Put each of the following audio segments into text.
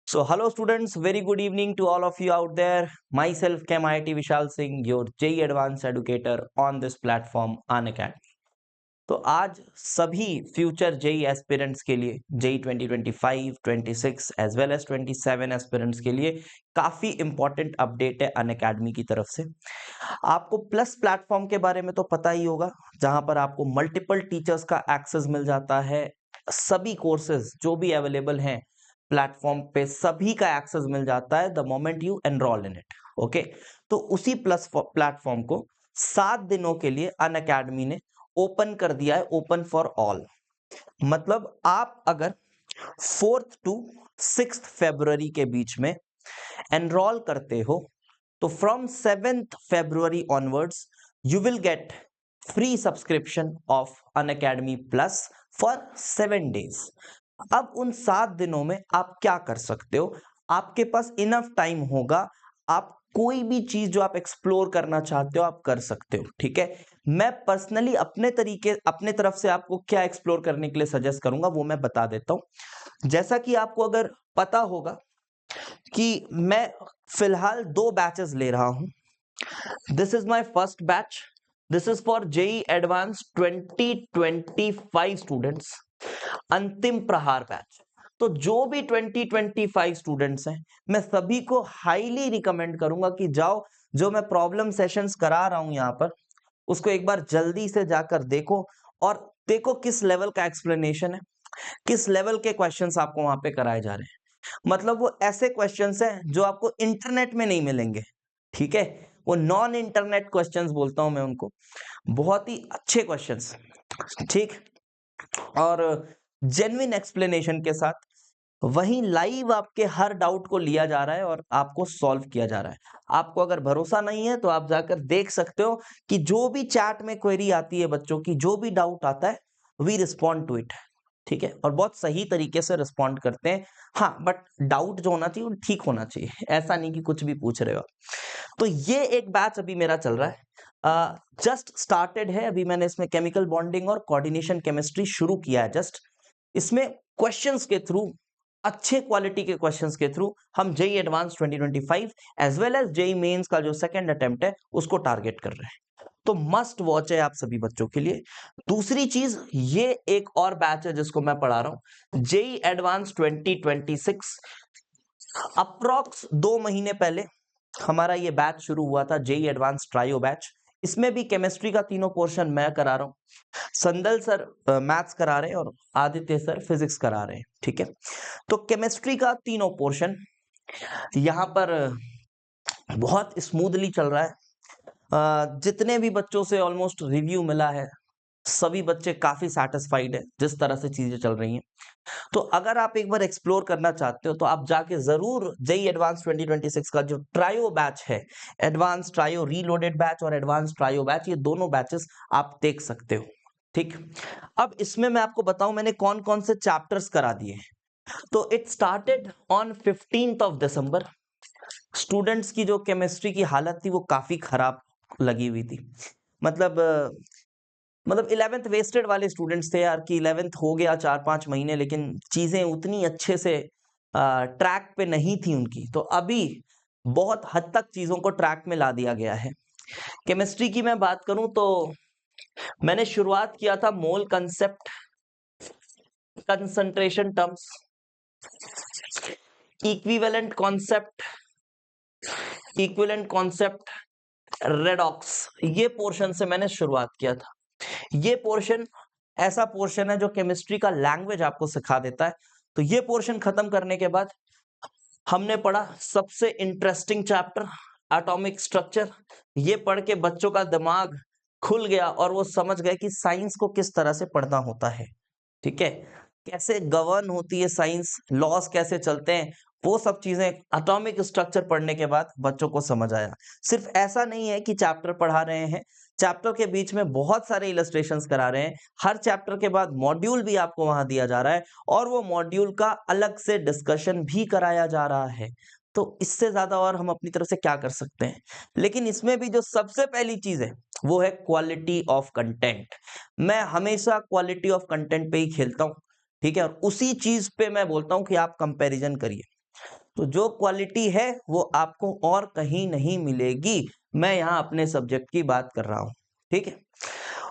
So, hello students, very good evening to all of you out there. Myself, KMIT Vishal Singh, your JEE Advanced Educator on this platform, Unacademy. तो आज सभी future JEE aspirants के लिए JEE 2025, 26 as well as 27 aspirants के लिए काफी important update है Unacademy की तरफ से। आपको प्लस प्लेटफॉर्म के बारे में तो पता ही होगा, जहां पर आपको मल्टीपल टीचर्स का एक्सेस मिल जाता है। सभी कोर्सेज जो भी अवेलेबल हैं प्लेटफॉर्म पे सभी का एक्सेस मिल जाता है the moment you enrol in it. Okay, तो उसी प्लस प्लेटफॉर्म को 7 दिनों के लिए अनअकैडमी ने ओपन कर दिया है, ओपन फॉर ऑल। मतलब आप अगर 4th to 6th फरवरी के बीच में एनरोल करते हो तो from 7th February onwards you will get free subscription of Unacademy plus for 7 days. अब उन 7 दिनों में आप क्या कर सकते हो? आपके पास इनफ टाइम होगा, आप कोई भी चीज जो आप एक्सप्लोर करना चाहते हो आप कर सकते हो। ठीक है, मैं पर्सनली अपने तरफ से आपको क्या एक्सप्लोर करने के लिए सजेस्ट करूंगा वो मैं बता देता हूं। जैसा कि आपको अगर पता होगा कि मैं फिलहाल 2 बैचेस ले रहा हूं। This is my first batch, this is for JEE advance 2025 students, Antim Prahar batch. तो जो भी 2025 स्टूडेंट्स हैं मैं सभी को हाईली रिकमेंड करूंगा कि जाओ, जो मैं प्रॉब्लम सेशंस करा रहा हूं यहाँ पर उसको एक बार जल्दी से जाकर देखो और देखो किस लेवल का एक्सप्लेनेशन है, किस लेवल के क्वेश्चंस आपको वहां पे कराए जा रहे हैं। मतलब वो ऐसे क्वेश्चंस हैं जो आपको इंटरनेट में नहीं मिलेंगे। ठीक है, वो नॉन इंटरनेट क्वेश्चंस बोलता हूं मैं उनको, बहुत ही अच्छे क्वेश्चंस। ठीक, और जेन्युइन एक्सप्लेनेशन के साथ वहीं लाइव आपके हर डाउट को लिया जा रहा है और आपको सॉल्व किया जा रहा है। आपको अगर भरोसा नहीं है तो आप जाकर देख सकते हो कि जो भी चैट में क्वेरी आती है बच्चों की, जो भी डाउट आता है वी रिस्पॉन्ड टू इट। ठीक है, और बहुत सही तरीके से रिस्पॉन्ड करते हैं। हाँ, बट डाउट जो होना चाहिए वो ठीक होना चाहिए, ऐसा नहीं कि कुछ भी पूछ रहे हो। तो ये एक बैच अभी मेरा चल रहा है, जस्ट स्टार्टेड है। अभी मैंने इसमें केमिकल बॉन्डिंग और कोऑर्डिनेशन केमिस्ट्री शुरू किया है जस्ट। इसमें क्वेश्चंस के थ्रू, अच्छे क्वालिटी के क्वेश्चंस के थ्रू हम JEE advance 2025 as well as JEE mains का जो सेकंड अटेम्प्ट है उसको टारगेट कर रहे हैं। तो मस्ट वॉच है आप सभी बच्चों के लिए। दूसरी चीज, ये एक और बैच है जिसको मैं पढ़ा रहा हूं, जेई एडवांस 2026। अप्रॉक्स 2 महीने पहले हमारा ये बैच शुरू हुआ था, जेई एडवांस ट्रायो बैच। इसमें भी केमिस्ट्री का तीनों पोर्शन मैं करा रहा हूं, संदल सर मैथ्स करा रहे हैं और आदित्य सर फिजिक्स करा रहे हैं। ठीक है, तो केमिस्ट्री का तीनों पोर्शन यहाँ पर बहुत स्मूथली चल रहा है। जितने भी बच्चों से ऑलमोस्ट रिव्यू मिला है सभी बच्चे काफी सेटिस्फाइड है जिस तरह से चीजें चल रही हैं। तो अगर आप एक बार एक्सप्लोर करना चाहते हो तो आप जाके जरूर जेई एडवांस 2026 का जो ट्रायो बैच है, एडवांस ट्रायो रीलोडेड बैच और एडवांस ट्रायो बैच, ये दोनों बैचेस आप देख सकते हो। ठीक, अब इसमें मैं आपको बताऊं मैंने कौन कौन से चैप्टर्स करा दिए हैं। तो it started on 15th of December. Students की जो केमिस्ट्री की हालत थी वो काफी खराब लगी हुई थी। मतलब 11th वेस्टेड वाले स्टूडेंट्स थे यार, कि 11th हो गया 4-5 महीने लेकिन चीजें उतनी अच्छे से ट्रैक पे नहीं थी उनकी। तो अभी बहुत हद तक चीजों को ट्रैक में ला दिया गया है। केमिस्ट्री की मैं बात करूं तो मैंने शुरुआत किया था मोल concept, concentration terms, equivalent concept, equivalent concept, redox, ये पोर्शन से मैंने शुरुआत किया था। ये पोर्शन ऐसा पोर्शन है जो केमिस्ट्री का लैंग्वेज आपको सिखा देता है। तो ये पोर्शन खत्म करने के बाद हमने पढ़ा सबसे इंटरेस्टिंग चैप्टर, एटॉमिक स्ट्रक्चर। ये पढ़ के बच्चों का दिमाग खुल गया और वो समझ गए कि साइंस को किस तरह से पढ़ना होता है। ठीक है, कैसे गवर्न होती है साइंस, लॉस कैसे चलते हैं, वो सब चीजें एटॉमिक स्ट्रक्चर पढ़ने के बाद बच्चों को समझ आया। सिर्फ ऐसा नहीं है कि चैप्टर पढ़ा रहे हैं, चैप्टर के बीच में बहुत सारे इलस्ट्रेशंस करा रहे हैं। हर चैप्टर के बाद मॉड्यूल भी आपको वहां दिया जा रहा है और वो मॉड्यूल का अलग से डिस्कशन भी कराया जा रहा है। तो इससे ज्यादा और हम अपनी तरफ से क्या कर सकते हैं। लेकिन इसमें भी जो सबसे पहली चीज है वो है क्वालिटी ऑफ कंटेंट। मैं हमेशा क्वालिटी ऑफ कंटेंट पे ही खेलता हूं। ठीक है, और उसी चीज पे मैं बोलता हूं कि आप कंपैरिजन करिए। तो जो क्वालिटी है वो आपको और कहीं नहीं मिलेगी। मैं यहाँ अपने सब्जेक्ट की बात कर रहा हूँ, ठीक है।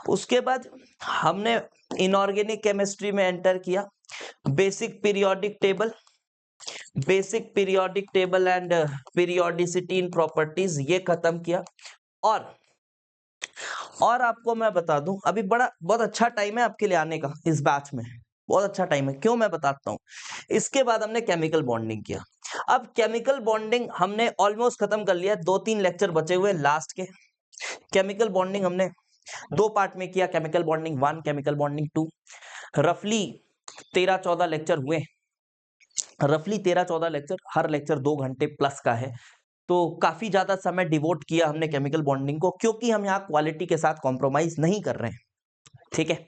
उसके बाद हमने इनऑर्गेनिक केमिस्ट्री में एंटर किया, basic periodic table, and periodicity in properties ये खत्म किया। और आपको मैं बता दूं, अभी बहुत अच्छा टाइम है आपके लिए आने का इस बैच में, बहुत अच्छा टाइम है। क्यों, मैं बताता हूँ। इसके बाद हमने केमिकल बॉन्डिंग किया। अब केमिकल बॉन्डिंग हमने ऑलमोस्ट खत्म कर लिया, 2-3 लेक्चर बचे हुए लास्ट के। केमिकल बॉन्डिंग हमने 2 पार्ट में किया, केमिकल बॉन्डिंग 1, केमिकल बॉन्डिंग 2। रफली 13-14 लेक्चर हुए, रफली 13-14 लेक्चर, हर लेक्चर 2 घंटे प्लस का है। तो काफी ज्यादा समय डिवोट किया हमने केमिकल बॉन्डिंग को, क्योंकि हम यहाँ क्वालिटी के साथ कॉम्प्रोमाइज नहीं कर रहे हैं, ठीक है।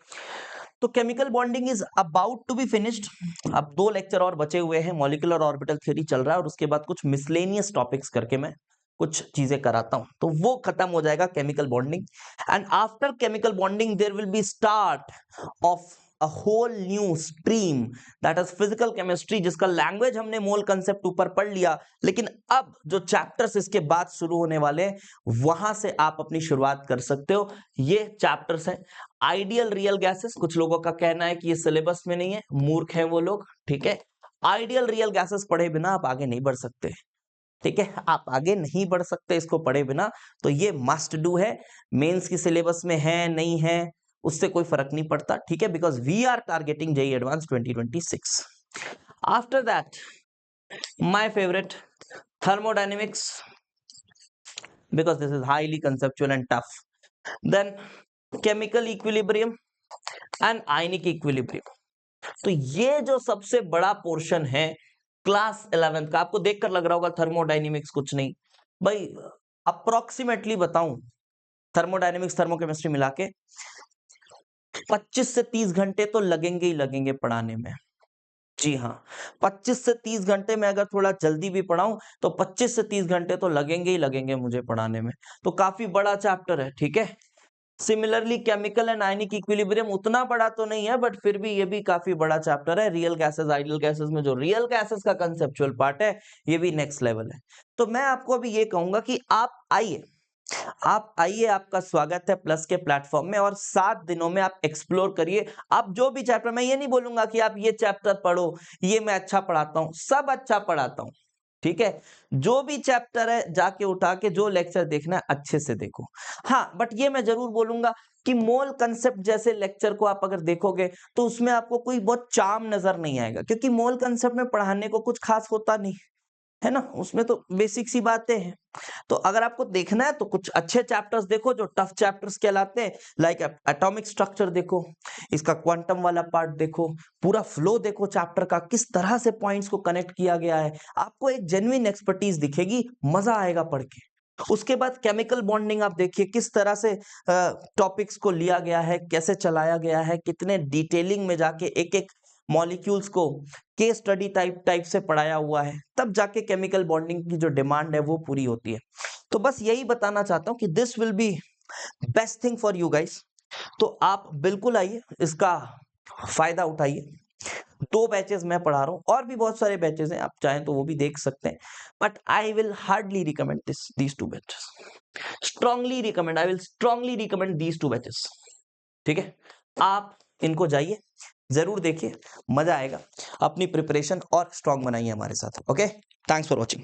तो chemical bonding is about to be finished. अब 2 लेक्चर और बचे हुए हैं, मॉलिक्यूलर ऑर्बिटल थ्योरी चल रहा है, और उसके बाद कुछ मिसलेनियस टॉपिक्स करके मैं कुछ चीजें कराता हूं, तो वो खत्म हो जाएगा chemical bonding. And after chemical bonding there will be start of a whole new stream, that is physical chemistry, जिसका लैंग्वेज हमने मोल कंसेप्ट ऊपर पढ़ लिया, लेकिन अब जो चैप्टर्स इसके बाद शुरू होने वाले हैं वहां से आप अपनी शुरुआत कर सकते हो। ये चैप्टर्स हैं आइडियल रियल गैसेस। कुछ लोगों का कहना है कि ये सिलेबस में नहीं है, मूर्ख हैं वो लोग, ठीक है। आइडियल रियल गैसेस पढ़े बिना आप आगे नहीं बढ़ सकते, ठीक है, आप आगे नहीं बढ़ सकते इसको पढ़े बिना। तो ये मस्ट डू है, मेंस की सिलेबस में है नहीं है उससे कोई फर्क नहीं पड़ता, ठीक है, because we are targeting JEE advance 2026। After that my favourite, thermodynamics, because this is highly conceptual and tough. Then chemical equilibrium and ionic equilibrium. तो ये जो सबसे बड़ा पोर्शन है क्लास 11 का, आपको देखकर लग रहा होगा थर्मोडायनेमिक्स कुछ नहीं भाई, अप्रोक्सीमेटली बताऊं, थर्मोडायनेमिक्स थर्मोकेमिस्ट्री मिला के 25 से 30 घंटे तो लगेंगे ही लगेंगे पढ़ाने में। जी हाँ, 25 से 30 घंटे में अगर थोड़ा जल्दी भी पढ़ाऊं तो 25 से 30 घंटे तो लगेंगे ही लगेंगे मुझे पढ़ाने में। तो काफी बड़ा चैप्टर है, ठीक है। Similarly chemical and ionic equilibrium उतना बड़ा तो नहीं है, बट फिर भी ये भी काफी बड़ा चैप्टर है। रियल गैसेस आइडियल गैसेस में जो रियल गैसेस का कंसेप्चुअल पार्ट है ये भी नेक्स्ट लेवल है। तो मैं आपको अभी ये कहूंगा कि आप आइए, आपका स्वागत है प्लस के प्लेटफॉर्म में, और 7 दिनों में आप एक्सप्लोर करिए। आप जो भी चैप्टर, मैं ये नहीं बोलूंगा कि आप ये चैप्टर पढ़ो, ये मैं अच्छा पढ़ाता हूं, सब अच्छा पढ़ाता हूं, ठीक है। जो भी चैप्टर है जाके उठा के जो लेक्चर देखना है अच्छे से देखो। हाँ, बट ये मैं जरूर बोलूंगा कि मोल कंसेप्ट जैसे लेक्चर को आप अगर देखोगे तो उसमें आपको कोई बहुत चार्म नजर नहीं आएगा, क्योंकि मोल कंसेप्ट में पढ़ाने को कुछ खास होता नहीं है ना, उसमें तो बेसिक सी बातें हैं। तो अगर आपको देखना है तो कुछ अच्छे चैप्टर्स देखो जो टफ चैप्टर्स कहलाते हैं, लाइक एटॉमिक स्ट्रक्चर देखो, इसका क्वांटम वाला पार्ट देखो, पूरा फ्लो देखो चैप्टर का, किस तरह से पॉइंट्स को कनेक्ट किया गया है, आपको एक जेन्युइन एक्सपर्टीज दिखेगी, मजा आएगा पढ़ के। उसके बाद केमिकल बॉन्डिंग आप देखिए किस तरह से टॉपिक्स को लिया गया है, कैसे चलाया गया है, कितने डिटेलिंग में जाके एक एक मॉलिक्यूल्स को केस स्टडी टाइप से पढ़ाया हुआ है, तब जाके केमिकल बॉन्डिंग की जो डिमांड है वो पूरी होती है। तो बस यही बताना चाहता हूं कि this will be best thing for you guys. तो आप बिल्कुल आइए, इसका फायदा उठाइए। 2 बैचेस मैं पढ़ा रहा हूँ, और भी बहुत सारे बैचेस हैं, आप चाहें तो वो भी देख सकते हैं, but I will hardly recommend these 2 batches. I will strongly recommend these 2 batches, ठीक है। आप इनको जाइए, जरूर देखिए, मजा आएगा। अपनी प्रिपरेशन और स्ट्रांग बनाइए हमारे साथ, ओके। Thanks for watching.